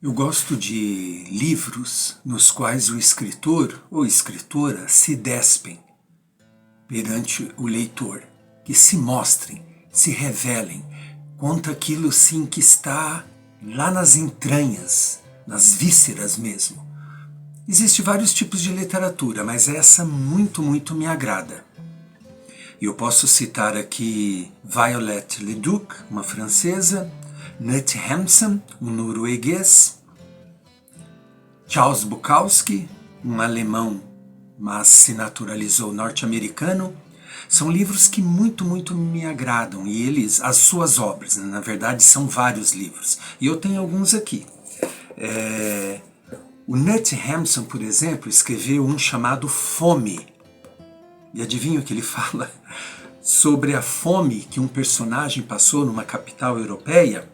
Eu gosto de livros nos quais o escritor ou escritora se despem perante o leitor, que se mostrem, se revelem, conta aquilo sim que está lá nas entranhas, nas vísceras mesmo. Existem vários tipos de literatura, mas essa muito me agrada. Eu posso citar aqui Violette Leduc, uma francesa, Knut Hamsun, um norueguês, Charles Bukowski, um alemão, mas se naturalizou norte-americano. São livros que muito me agradam, e eles, as suas obras, na verdade são vários livros, e eu tenho alguns aqui. O Knut Hamsun, por exemplo, escreveu um chamado Fome, e adivinha o que ele fala? Sobre a fome que um personagem passou numa capital europeia,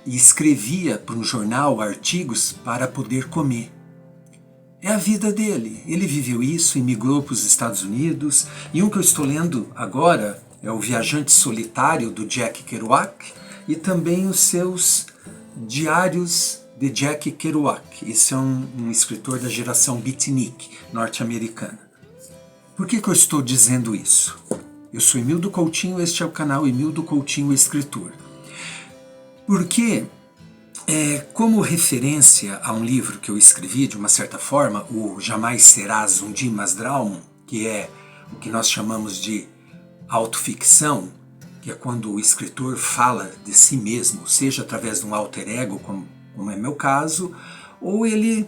e escrevia para um jornal artigos para poder comer. É a vida dele. Ele viveu isso e migrou para os Estados Unidos. E um que eu estou lendo agora é O Viajante Solitário, do Jack Kerouac, e também os seus Diários de Jack Kerouac. Esse é um escritor da geração beatnik norte-americana. Por que eu estou dizendo isso? Eu sou Emildo Coutinho, este é o canal Emildo Coutinho Escritor. Porque, como referência a um livro que eu escrevi, de uma certa forma, o Jamais Serás um Dimas Drauman, que é o que nós chamamos de autoficção, que é quando o escritor fala de si mesmo, seja através de um alter ego, como é meu caso, ou ele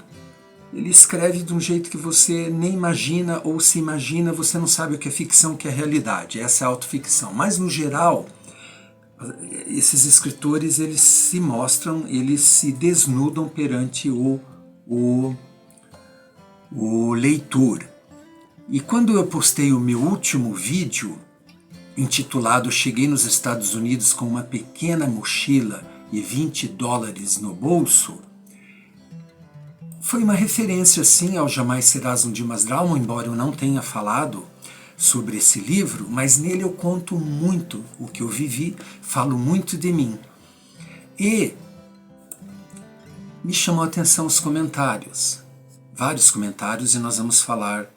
escreve de um jeito que você nem imagina, ou se imagina, você não sabe o que é ficção, o que é realidade. Essa é a autoficção. Mas, no geral, esses escritores, eles se mostram, eles se desnudam perante o leitor. E quando eu postei o meu último vídeo, intitulado Cheguei nos Estados Unidos com uma pequena mochila e $20 no bolso, foi uma referência sim ao Jamais Serás um Dimas Drauman, embora eu não tenha falado sobre esse livro, mas nele eu conto muito o que eu vivi, falo muito de mim. E me chamou a atenção os comentários, vários comentários, e nós vamos falar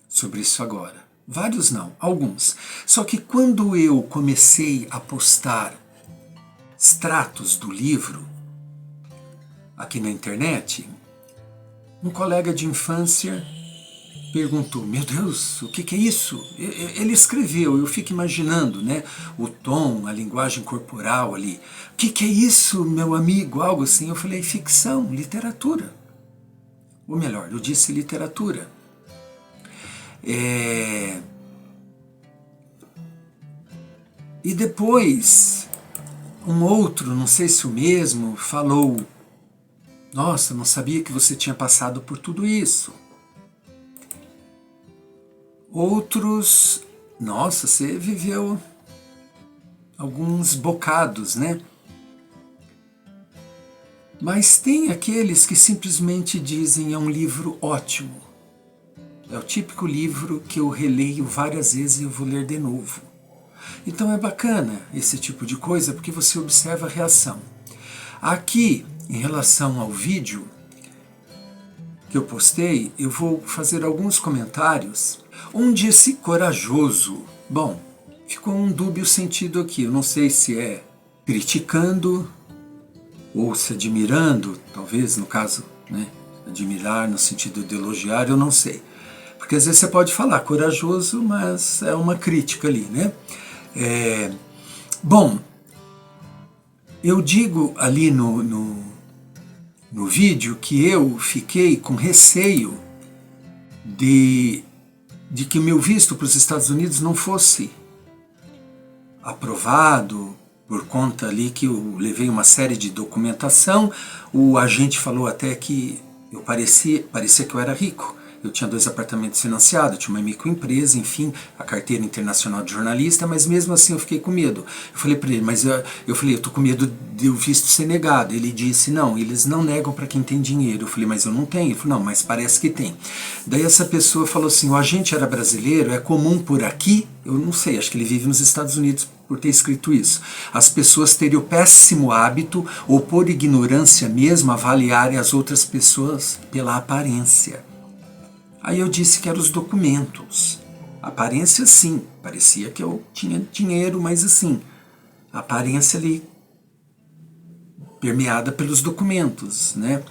sobre isso agora. Vários não, alguns. Só que quando eu comecei a postar extratos do livro aqui na internet, um colega de infância perguntou: meu Deus, o que é isso? Ele escreveu, eu fico imaginando, né, o tom, a linguagem corporal ali. O que é isso, meu amigo? Algo assim. Eu falei: ficção, literatura. Ou melhor, eu disse literatura. E depois, um outro, não sei se o mesmo, falou: nossa, não sabia que você tinha passado por tudo isso. Outros, nossa, você viveu alguns bocados, né? Mas tem aqueles que simplesmente dizem: é um livro ótimo. É o típico livro que eu releio várias vezes e eu vou ler de novo. Então é bacana esse tipo de coisa, porque você observa a reação. Aqui, em relação ao vídeo que eu postei, eu vou fazer alguns comentários onde esse corajoso, bom, ficou um dúbio sentido aqui, eu não sei se é criticando ou se admirando, talvez no caso, né, admirar no sentido de elogiar, eu não sei. Porque às vezes você pode falar corajoso, mas é uma crítica ali, né? Bom, eu digo ali no vídeo que eu fiquei com receio de que o meu visto para os Estados Unidos não fosse aprovado, por conta ali que eu levei uma série de documentação. O agente falou até que eu parecia que eu era rico. Eu tinha 2 apartamentos financiados, eu tinha uma microempresa, enfim, a carteira internacional de jornalista, mas mesmo assim eu fiquei com medo. Eu falei para ele, mas eu falei, eu tô com medo de o visto ser negado. Ele disse: não, eles não negam para quem tem dinheiro. Eu falei: mas eu não tenho. Ele falou: não, mas parece que tem. Daí essa pessoa falou assim: o agente era brasileiro, é comum por aqui? Eu não sei, acho que ele vive nos Estados Unidos, por ter escrito isso. As pessoas terem o péssimo hábito, ou por ignorância mesmo, avaliarem as outras pessoas pela aparência. Aí eu disse que eram os documentos. Aparência, sim, parecia que eu tinha dinheiro, mas assim, a aparência ali permeada pelos documentos, né?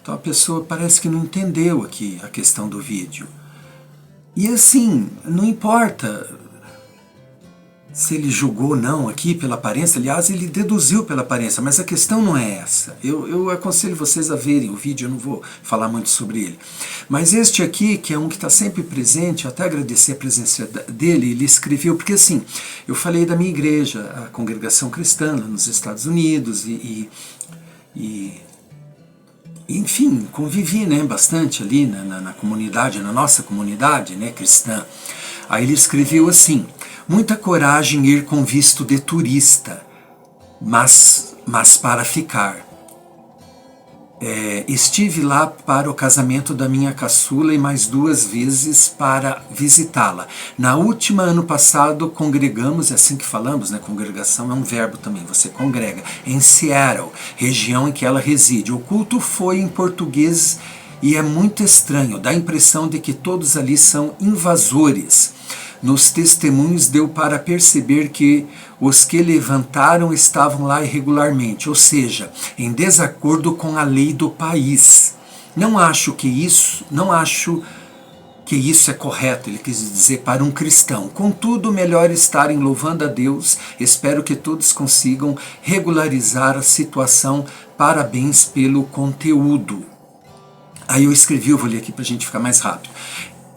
Então a pessoa parece que não entendeu aqui a questão do vídeo. E assim, não importa se ele julgou ou não aqui pela aparência, aliás, ele deduziu pela aparência, mas a questão não é essa. Eu aconselho vocês a verem o vídeo, eu não vou falar muito sobre ele. Mas este aqui, que é um que está sempre presente, eu até agradecer a presença dele, ele escreveu, porque assim, eu falei da minha igreja, a Congregação Cristã, nos Estados Unidos, enfim, convivi, né, bastante ali na comunidade, na nossa comunidade, né, cristã. Aí ele escreveu assim: muita coragem ir com visto de turista, mas para ficar. Estive lá para o casamento da minha caçula e mais 2 vezes para visitá-la. Na última, ano passado, congregamos, é assim que falamos, né? Congregação é um verbo também, você congrega, em Seattle, região em que ela reside. O culto foi em português e é muito estranho, dá a impressão de que todos ali são invasores. Nos testemunhos deu para perceber que os que levantaram estavam lá irregularmente, ou seja, em desacordo com a lei do país. Não acho que isso é correto, ele quis dizer, para um cristão. Contudo, melhor estarem louvando a Deus. Espero que todos consigam regularizar a situação. Parabéns pelo conteúdo. Aí eu escrevi, eu vou ler aqui para a gente ficar mais rápido.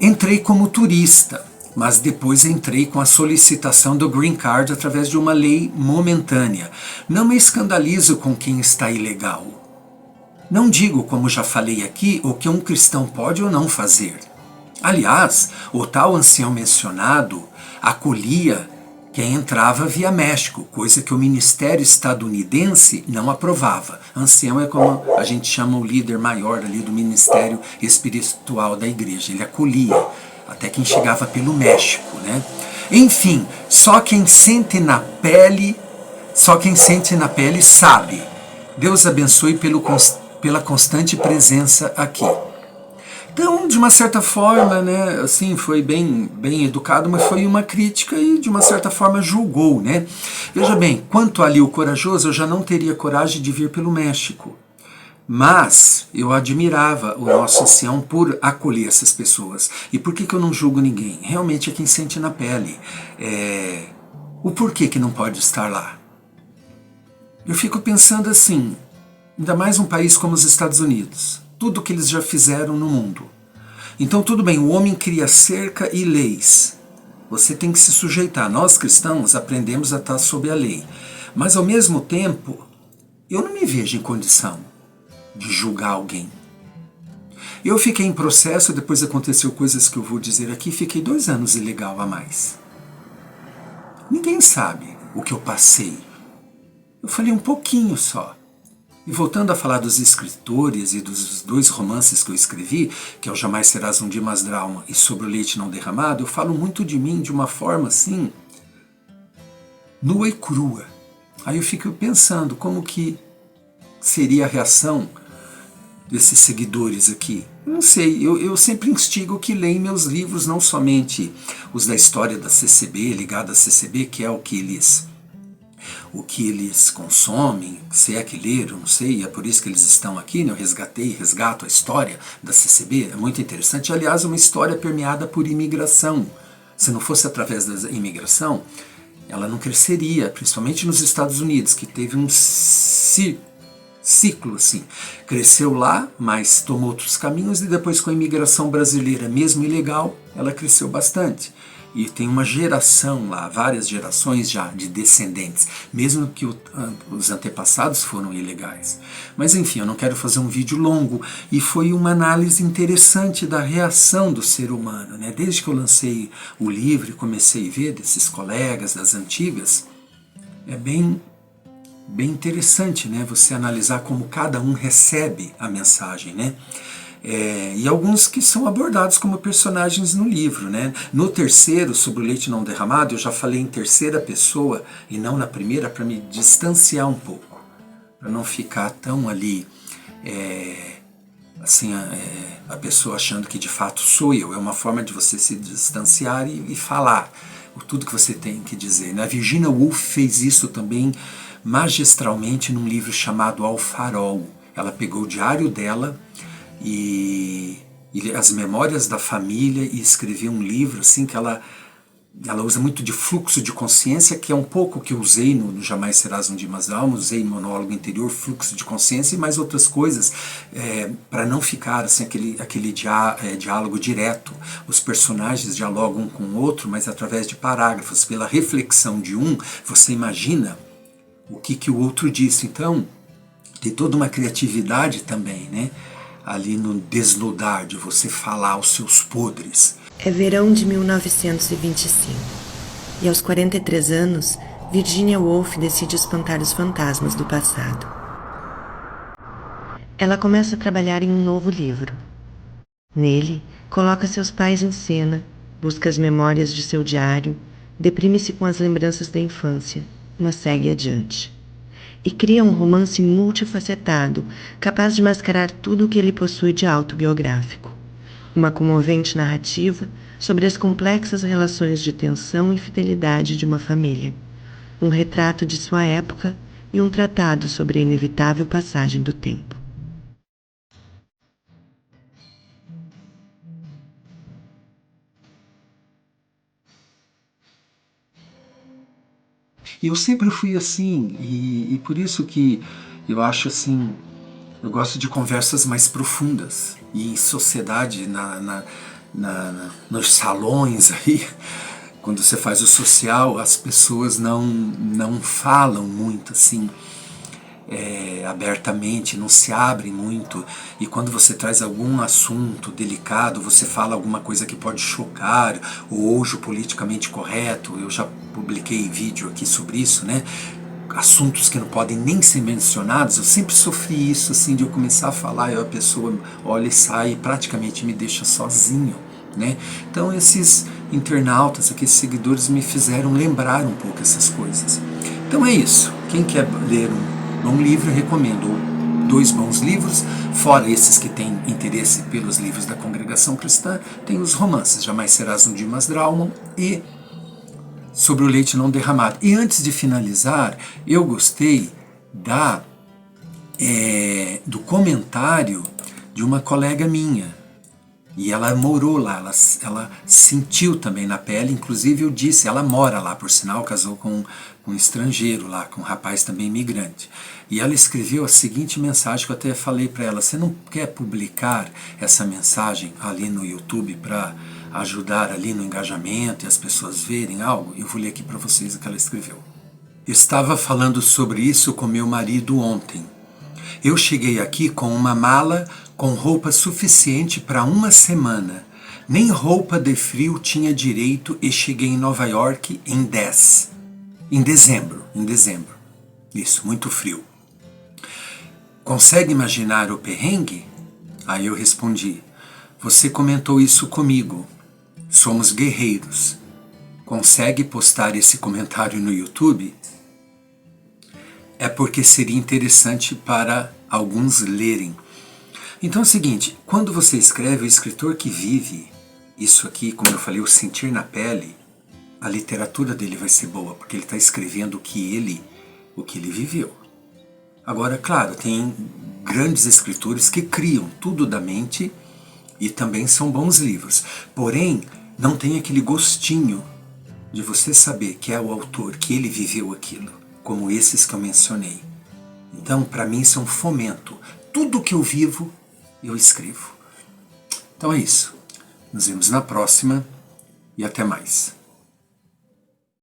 Entrei como turista, mas depois entrei com a solicitação do Green Card através de uma lei momentânea. Não me escandalizo com quem está ilegal. Não digo, como já falei aqui, o que um cristão pode ou não fazer. Aliás, o tal ancião mencionado acolhia quem entrava via México, coisa que o ministério estadunidense não aprovava. Ancião é como a gente chama o líder maior ali do ministério espiritual da igreja. Ele acolhia até quem chegava pelo México, né? Enfim, só quem sente na pele sabe. Deus abençoe pela constante presença aqui. Então, de uma certa forma, né, assim, foi bem educado, mas foi uma crítica e de uma certa forma julgou, né? Veja bem, quanto ali o corajoso, eu já não teria coragem de vir pelo México. Mas eu admirava o nosso ancião por acolher essas pessoas. E por que eu não julgo ninguém? Realmente é quem sente na pele. O porquê que não pode estar lá? Eu fico pensando assim, ainda mais um país como os Estados Unidos. Tudo que eles já fizeram no mundo. Então tudo bem, o homem cria cerca e leis. Você tem que se sujeitar. Nós cristãos aprendemos a estar sob a lei. Mas ao mesmo tempo, eu não me vejo em condição de julgar alguém. Eu fiquei em processo, depois aconteceu coisas que eu vou dizer aqui, fiquei 2 anos ilegal a mais. Ninguém sabe o que eu passei. Eu falei um pouquinho só. E voltando a falar dos escritores e dos 2 romances que eu escrevi, que é o Jamais Serás um Dimas Drama e Sobre o Leite Não Derramado, eu falo muito de mim de uma forma assim, nua e crua. Aí eu fico pensando como que seria a reação desses seguidores aqui. Não sei, eu sempre instigo que leem meus livros, não somente os da história da CCB, ligado à CCB, que é o que eles consomem, se é que leram, não sei, é por isso que eles estão aqui, né? Eu resgato a história da CCB, é muito interessante. Aliás, uma história permeada por imigração. Se não fosse através da imigração, ela não cresceria, principalmente nos Estados Unidos, que teve um ciclo assim. Cresceu lá, mas tomou outros caminhos, e depois com a imigração brasileira, mesmo ilegal, ela cresceu bastante. E tem uma geração lá, várias gerações já de descendentes, mesmo que os antepassados foram ilegais. Mas enfim, eu não quero fazer um vídeo longo, e foi uma análise interessante da reação do ser humano, né? Desde que eu lancei o livro e comecei a ver desses colegas das antigas, é bem interessante, né? Você analisar como cada um recebe a mensagem, né? E alguns que são abordados como personagens no livro, né? No terceiro, sobre o leite não derramado, eu já falei em terceira pessoa e não na primeira, para me distanciar um pouco, para não ficar tão ali, assim, a pessoa achando que de fato sou eu. É uma forma de você se distanciar e falar tudo que você tem que dizer, né? A Virginia Woolf fez isso também magistralmente num livro chamado Ao Farol. Ela pegou o diário dela e as memórias da família e escreveu um livro assim que ela usa muito de fluxo de consciência, que é um pouco que eu usei no Jamais Serás um Dia Mais Alma, usei monólogo interior, fluxo de consciência e mais outras coisas, para não ficar assim, aquele diálogo direto. Os personagens dialogam um com o outro, mas através de parágrafos. Pela reflexão de um, você imagina o que o outro disse. Então, tem toda uma criatividade também, né? Ali no desnudar, de você falar os seus podres. É verão de 1925 e aos 43 anos, Virginia Woolf decide espantar os fantasmas do passado. Ela começa a trabalhar em um novo livro. Nele, coloca seus pais em cena, busca as memórias de seu diário, deprime-se com as lembranças da infância, mas segue adiante. E cria um romance multifacetado, capaz de mascarar tudo o que ele possui de autobiográfico. Uma comovente narrativa sobre as complexas relações de tensão e fidelidade de uma família. Um retrato de sua época e um tratado sobre a inevitável passagem do tempo. E eu sempre fui assim, e por isso que eu acho assim, eu gosto de conversas mais profundas. E em sociedade, nos salões aí, quando você faz o social, as pessoas não falam muito assim, abertamente, não se abrem muito. E quando você traz algum assunto delicado, você fala alguma coisa que pode chocar, ou hoje o politicamente correto, eu já publiquei vídeo aqui sobre isso, né? Assuntos que não podem nem ser mencionados. Eu sempre sofri isso, assim, de eu começar a falar e a pessoa olha e sai e praticamente me deixa sozinho, né? Então esses internautas, aqueles seguidores me fizeram lembrar um pouco essas coisas. Então é isso. Quem quer ler um bom livro, eu recomendo 2 bons livros, fora esses que têm interesse pelos livros da Congregação Cristã, tem os romances Jamais Serás um Dia Mais Alma e Sobre o Leite Não Derramado. E antes de finalizar, eu gostei do comentário de uma colega minha. E ela morou lá, ela sentiu também na pele, inclusive eu disse, ela mora lá, por sinal, casou com um estrangeiro lá, com um rapaz também imigrante. E ela escreveu a seguinte mensagem que eu até falei para ela: você não quer publicar essa mensagem ali no YouTube para ajudar ali no engajamento e as pessoas verem algo? Eu vou ler aqui para vocês o que ela escreveu. Eu estava falando sobre isso com meu marido ontem. Eu cheguei aqui com uma mala com roupa suficiente para uma semana. Nem roupa de frio tinha direito e cheguei em Nova York em dezembro. Isso, muito frio. Consegue imaginar o perrengue? Aí eu respondi: você comentou isso comigo. Somos guerreiros. Consegue postar esse comentário no YouTube? É porque seria interessante para alguns lerem. Então é o seguinte, quando você escreve, o escritor que vive isso aqui, como eu falei, o sentir na pele, a literatura dele vai ser boa, porque ele está escrevendo o que ele viveu. Agora, claro, tem grandes escritores que criam tudo da mente e também são bons livros. Porém, não tem aquele gostinho de você saber que é o autor, que ele viveu aquilo, como esses que eu mencionei. Então, para mim, isso é um fomento. Tudo que eu vivo, eu escrevo. Então é isso. Nos vemos na próxima e até mais.